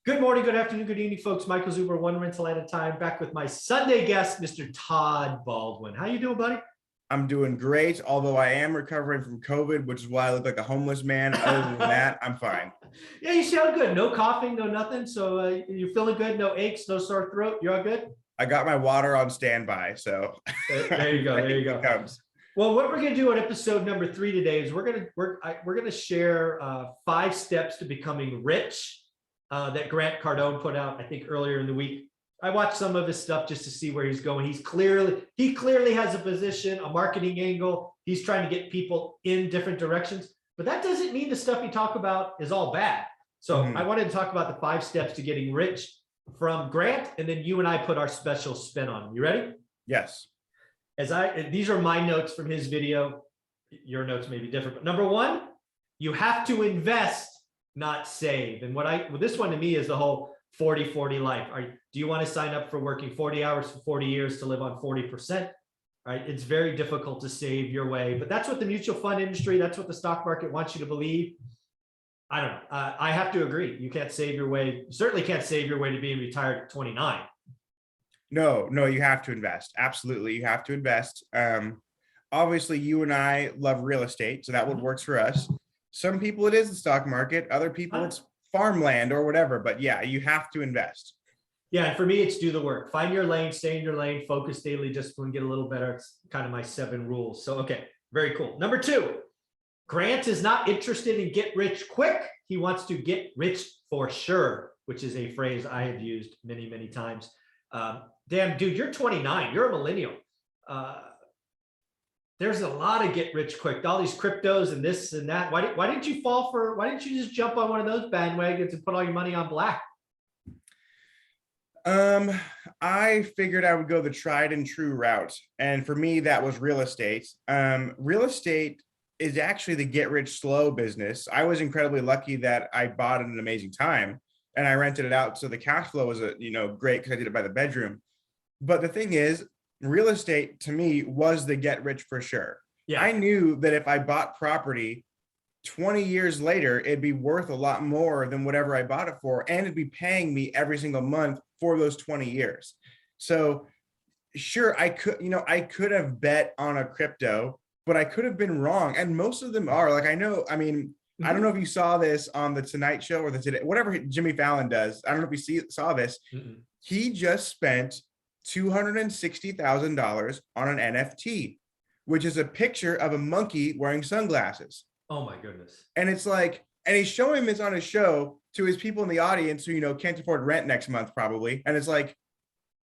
Good morning, good afternoon, good evening, folks. Michael Zuber, one rental at a time, back with my Sunday guest, Mr. Todd Baldwin. How you doing, buddy? I'm doing great, although I am recovering from COVID, which is why I look like a homeless man. Other than that, I'm fine. Yeah, you sound good. No coughing, no nothing. So you're feeling good. No aches, no sore throat. You're all good? I got my water on standby, so There you go. There you go. Comes. Well, what we're going to do on episode number 3 today is we're going to share 5 steps to becoming rich that Grant Cardone put out, I think, earlier in the week. I watched some of his stuff just to see where he's going. He clearly has a position, a marketing angle. He's trying to get people in different directions, but that doesn't mean the stuff he talk about is all bad. So I wanted to talk about the 5 steps to getting rich from Grant, and then you and I put our special spin on them. You ready? Yes. These are my notes from his video. Your notes may be different, but number 1, you have to invest, not save. And this one to me is the whole 40-40 life. Do you want to sign up for working 40 hours for 40 years to live on 40%? Right? It's very difficult to save your way, but that's what the mutual fund industry, that's what the stock market wants you to believe. I don't know. I have to agree. You can't save your way. You certainly can't save your way to being retired at 29. No, you have to invest. Absolutely, you have to invest. Obviously, you and I love real estate, so that would works for us. Some people it is the stock market. Other people it's farmland or whatever. But yeah, you have to invest. Yeah, and for me, it's do the work. Find your lane, stay in your lane, focus daily, discipline, get a little better. It's kind of my 7 rules. So, okay, very cool. Number 2, Grant is not interested in get rich quick. He wants to get rich for sure, which is a phrase I have used many, many times. Damn, dude, you're 29. You're a millennial. There's a lot of get rich quick, all these cryptos and this and that. Why didn't you why didn't you just jump on one of those bandwagons and put all your money on black? I figured I would go the tried and true route. And for me, that was real estate. Real estate is actually the get rich slow business. I was incredibly lucky that I bought at an amazing time and I rented it out. So the cash flow was great because I did it by the bedroom. But the thing is, real estate to me was the get rich for sure. Yeah. I knew that if I bought property 20 years later, it'd be worth a lot more than whatever I bought it for. And it'd be paying me every single month for those 20 years. So sure, I could have bet on a crypto, but I could have been wrong. And most of them are like, I don't know if you saw this on the Tonight Show or the Today, whatever Jimmy Fallon does. I don't know if you saw this. He just spent $260,000 on an NFT, which is a picture of a monkey wearing sunglasses. Oh my goodness. And it's like, and he's showing this on his show to his people in the audience who, can't afford rent next month probably. And it's like,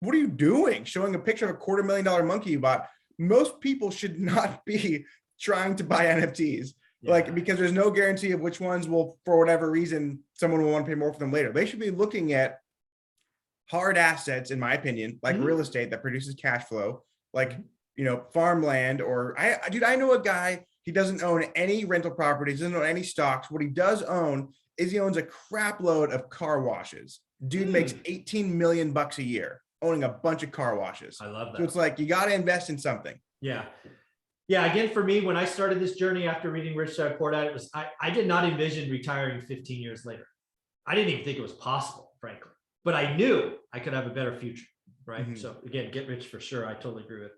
what are you doing? Showing a picture of a $250,000 monkey you bought. Most people should not be trying to buy NFTs. Yeah. Because there's no guarantee of which ones will, for whatever reason, someone will want to pay more for them later. They should be looking at hard assets, in my opinion, like real estate that produces cash flow, farmland, or I know a guy, he doesn't own any rental properties, doesn't own any stocks. What he does own is he owns a crap load of car washes. Dude makes $18 million a year owning a bunch of car washes. I love that. So it's like, you got to invest in something. Yeah. Yeah. Again, for me, when I started this journey after reading Rich Dad Poor Dad, I did not envision retiring 15 years later. I didn't even think it was possible, frankly. But I knew I could have a better future, right? So again, get rich for sure. I totally agree with.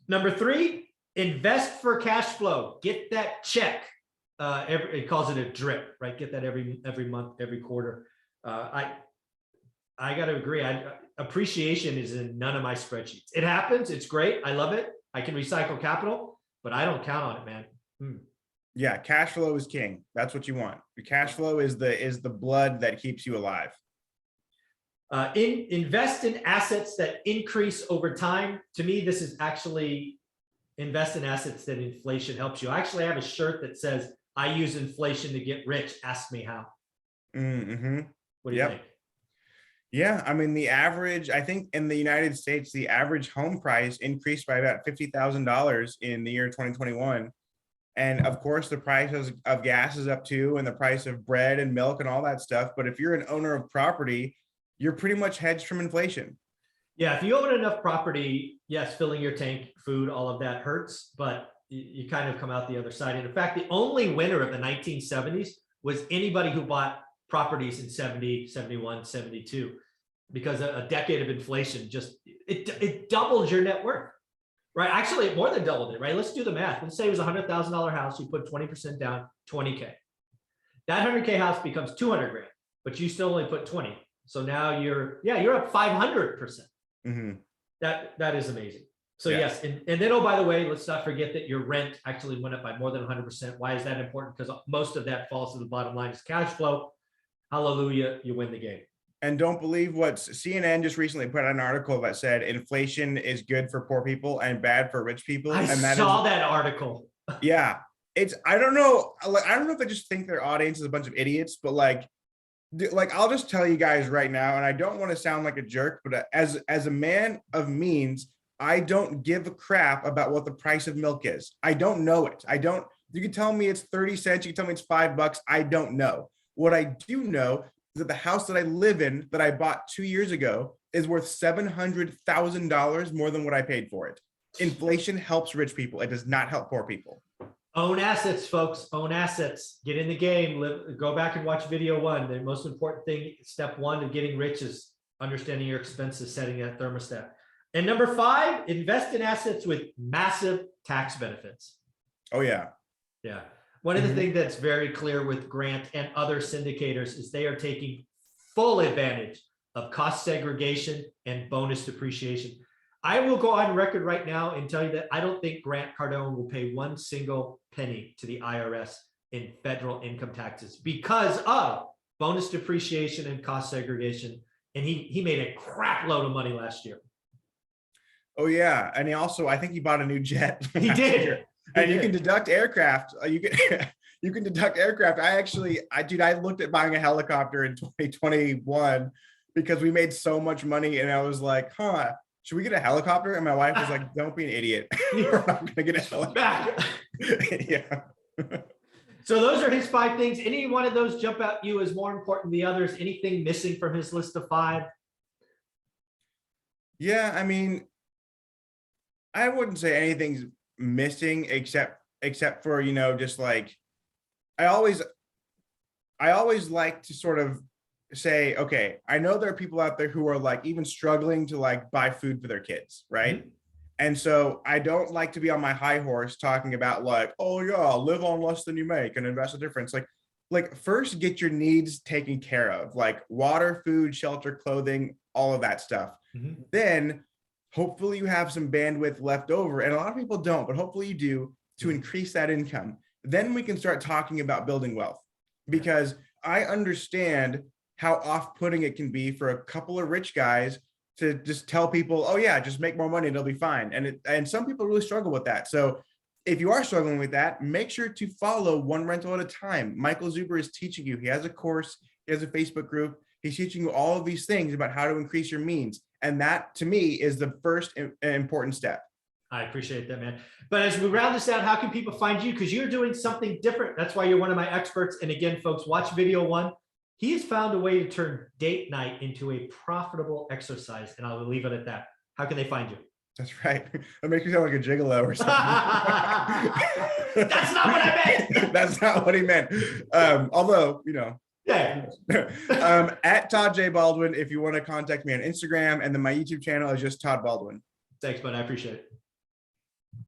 Number 3, invest for cash flow. Get that check. It calls it a drip, right? Get that every month, every quarter. I got to agree. Appreciation is in none of my spreadsheets. It happens. It's great. I love it. I can recycle capital, but I don't count on it, man. Yeah, cash flow is king. That's what you want. Your cash flow is the blood that keeps you alive. Invest in assets that increase over time. To me, this is actually invest in assets that inflation helps you. I actually have a shirt that says, I use inflation to get rich. Ask me how. What do you think? Yeah, I mean, the average, I think in the United States, the average home price increased by about $50,000 in the year 2021. And of course, the price of gas is up too, and the price of bread and milk and all that stuff. But if you're an owner of property, you're pretty much hedged from inflation. Yeah, if you own enough property, yes, filling your tank, food, all of that hurts, but you kind of come out the other side. And in fact, the only winner of the 1970s was anybody who bought properties in 70, 71, 72, because a decade of inflation just, it doubles your net worth, right? Actually, it more than doubled it, right? Let's do the math. Let's say it was a $100,000 house. You put 20% down, 20K. That 100K house becomes 200 grand, but you still only put 20. So now you're up 500%. Mm-hmm. That is amazing. So Yeah. yes, and then, oh, by the way, let's not forget that your rent actually went up by more than 100%. Why is that important? Because most of that falls to the bottom line as cash flow. Hallelujah, you win the game. And don't believe what CNN just recently put out an article that said inflation is good for poor people and bad for rich people. I and saw that article. Yeah, I don't know if they just think their audience is a bunch of idiots, but like I'll just tell you guys right now, and I don't want to sound like a jerk, but as a man of means, I don't give a crap about what the price of milk is. I don't know it. You can tell me it's 30 cents, you can tell me it's $5. I don't know. What I do know is that the house that I live in that I bought 2 years ago is worth $700,000 more than what I paid for it. Inflation helps rich people. It does not help poor people. Own assets, folks. Own assets. Get in the game. Go back and watch video 1. The most important thing, step 1 to getting rich, is understanding your expenses, setting that thermostat. And number 5, invest in assets with massive tax benefits. Oh, yeah. Yeah. One of the things that's very clear with Grant and other syndicators is they are taking full advantage of cost segregation and bonus depreciation. I will go on record right now and tell you that I don't think Grant Cardone will pay one single penny to the IRS in federal income taxes because of bonus depreciation and cost segregation. And he made a crap load of money last year. Oh, yeah. And I think he bought a new jet. He did. And you can deduct aircraft. You can deduct aircraft. I looked at buying a helicopter in 2021 because we made so much money, and I was like, should we get a helicopter? And my wife was like, don't be an idiot. We're not gonna get a helicopter. Yeah. So those are his 5 things. Any one of those jump out you as more important than the others? Anything missing from his list of 5? Yeah, I mean, I wouldn't say anything's missing except for, just like I always like to sort of say, okay, I know there are people out there who are like even struggling to like buy food for their kids, right? Mm-hmm. And so I don't like to be on my high horse talking about like, oh yeah, live on less than you make and invest a difference. Like first get your needs taken care of, like water, food, shelter, clothing, all of that stuff. Mm-hmm. Then hopefully you have some bandwidth left over, and a lot of people don't, but hopefully you do, to increase that income. Then we can start talking about building wealth, because I understand how off-putting it can be for a couple of rich guys to just tell people, oh yeah, just make more money and it'll be fine. And some people really struggle with that. So if you are struggling with that, make sure to follow One Rental at a Time. Michael Zuber is teaching you. He has a course, he has a Facebook group. He's teaching you all of these things about how to increase your means. And that, to me, is the first important step. I appreciate that, man. But as we round this out, how can people find you? Because you're doing something different. That's why you're one of my experts. And again, folks, watch video 1. He has found a way to turn date night into a profitable exercise. And I'll leave it at that. How can they find you? That's right. That makes me sound like a gigolo or something. That's not what I meant. That's not what he meant. Although, yeah. At Todd J. Baldwin, if you want to contact me on Instagram, and then my YouTube channel is just Todd Baldwin. Thanks, bud. I appreciate it.